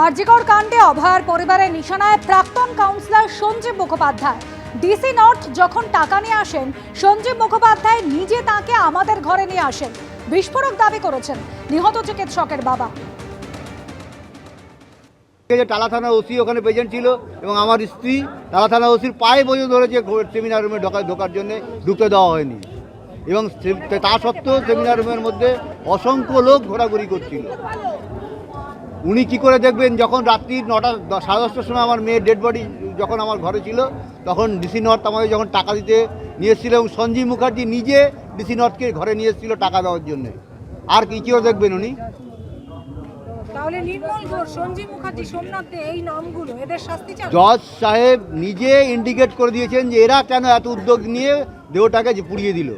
আরজিকর কাণ্ডে অভয়ার পরিবারের নিশানায় প্রাক্তন councillor Sanjib Mukhopadhyay. DC north যখন টাকা নিয়ে আসেন, সঞ্জীব মুখোপাধ্যায় নিজে তাকে আমাদের ঘরে নিয়ে আসেন। বিস্ফোরক দাবি করেছেন নিহত চিকিৎসকের বাবা। টালা থানা ওসি ওখানে প্রেজেন্ট ছিল এবং আমার স্ত্রী টালা থানা ওসির পায়ে পর্যন্ত ধরেছে সেমিনার রুমে ঢোকার জন্য, ঢুকতে দেওয়া হয়নি। এবং তা সত্ত্বেও সেমিনার রুমের মধ্যে অসংখ্য লোক ঘোরাঘুরি করছিল। উনি কি করে দেখবেন? যখন রাত্রি 9টা 10:30টার সময় আমার মেয়ের ডেড বডি যখন আমার ঘরে ছিল, তখন ডিসি নর্থ আমাদের যখন টাকা দিতে নিয়ে এসেছিল এবং সঞ্জীব মুখার্জি নিজে ডিসি নর্থকে ঘরে নিয়ে এসেছিল টাকা দেওয়ার জন্য। আর কি কেউ দেখবেন উনি? তাহলে নির্মল ঘোষ, সঞ্জীব মুখার্জি, সোমনাথ দে, এই নামগুলো এদের শাস্তি চাই। জজ সাহেব নিজে ইন্ডিকেট করে দিয়েছেন যে এরা কেন এত উদ্যোগ নিয়ে দেহটাকে পুড়িয়ে দিল।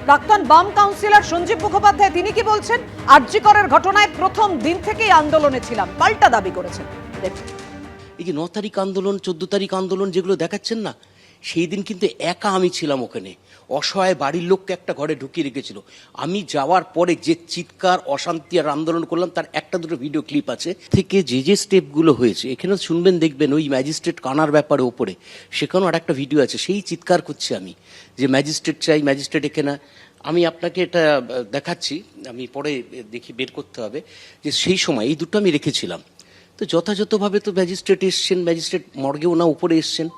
প্রাক্তন বাম কাউন্সিলর সঞ্জীব মুখোপাধ্যায় তিনি কি বলছেন? আরজিকরের ঘটনায় প্রথম দিন থেকেই আন্দোলনে ছিলাম, পাল্টা দাবি করেছেন। এই যে 9 তারিখ আন্দোলন, 14 তারিখ আন্দোলন যেগুলো দেখাচ্ছেন না, সেই দিন কিন্তু একা আমি ছিলাম ওখানে। অসহায় বাড়ির লোককে একটা ঘরে ঢুকিয়ে রেখেছিল। আমি যাওয়ার পরে যে চিৎকার, অশান্তি আর আন্দোলন করলাম, তার একটা দুটো ভিডিও ক্লিপ আছে। থেকে যে স্টেপগুলো হয়েছে এখানেও শুনবেন, দেখবেন ওই ম্যাজিস্ট্রেট কানার ব্যাপারে ওপরে, সেখানেও আর একটা ভিডিও আছে। সেই চিৎকার করছি আমি যে ম্যাজিস্ট্রেট চাই, ম্যাজিস্ট্রেট এখানে। আমি আপনাকে এটা দেখাচ্ছি, আমি পরে দেখি, বের করতে হবে যে সেই সময় এই দুটো আমি রেখেছিলাম। তো যথাযথভাবে তো ম্যাজিস্ট্রেট এসছেন, ম্যাজিস্ট্রেট মর্গেও না উপরে এসছেন।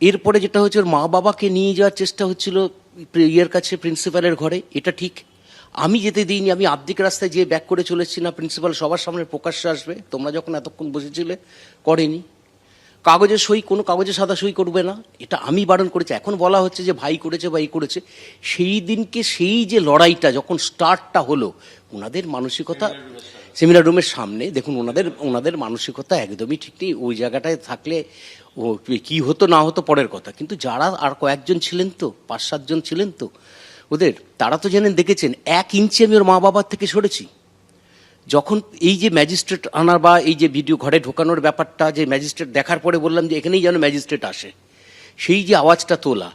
এরপরে যেটা হচ্ছে, ওর মা বাবাকে নিয়ে যাওয়ার চেষ্টা হচ্ছিল ইয়ের কাছে, প্রিন্সিপালের ঘরে। এটা ঠিক আমি যেতে দিইনি, আমি আর্ধেক রাস্তায় যেয়ে ব্যাক করে চলে এসেছি। না, প্রিন্সিপাল সবার সামনে প্রকাশ্যে আসবে, তোমরা যখন এতক্ষণ বসেছিলে করেনি। কাগজে সই, কোনো কাগজে সাদা সই করবে না, এটা আমি বারণ করেছি। এখন বলা হচ্ছে যে ভাই করেছে বা এই করেছে। সেই দিনকে সেই যে লড়াইটা যখন স্টার্টটা হলো, ওনাদের মানসিকতা সেমিনার রুমের সামনে দেখুন, ওনাদের মানসিকতা একদমই ঠিক নেই। ওই জায়গাটায় থাকলে ও কি হতো না হতো পরের কথা, কিন্তু যারা আর কয়েকজন ছিলেন, তো 5-7 জন ছিলেন তো ওদের, তারা তো জানেন, দেখেছেন 1 ইঞ্চি আমি ওর মা বাবার থেকে সরেছি। যখন এই যে ম্যাজিস্ট্রেট আনার বা এই যে ভিডিও ঘরে ঢোকানোর ব্যাপারটা, যে ম্যাজিস্ট্রেট দেখার পরে বললাম যে এখানেই যেন ম্যাজিস্ট্রেট আসে, সেই যে আওয়াজটা তোলা,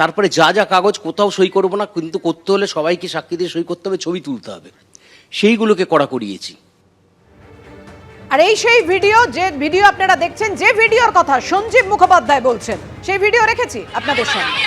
তারপরে যা কাগজ কোথাও সই করবো না, কিন্তু করতে হলে সবাইকে সাক্ষী দিয়ে সই করতে হবে, ছবি তুলতে হবে, সেইগুলোকে কড়া করিয়েছি। আর এই সেই ভিডিও, যে ভিডিও আপনারা দেখছেন, যে ভিডিওর কথা সঞ্জীব মুখোপাধ্যায় বলছেন, সেই ভিডিও রেখেছি আপনাদের সামনে।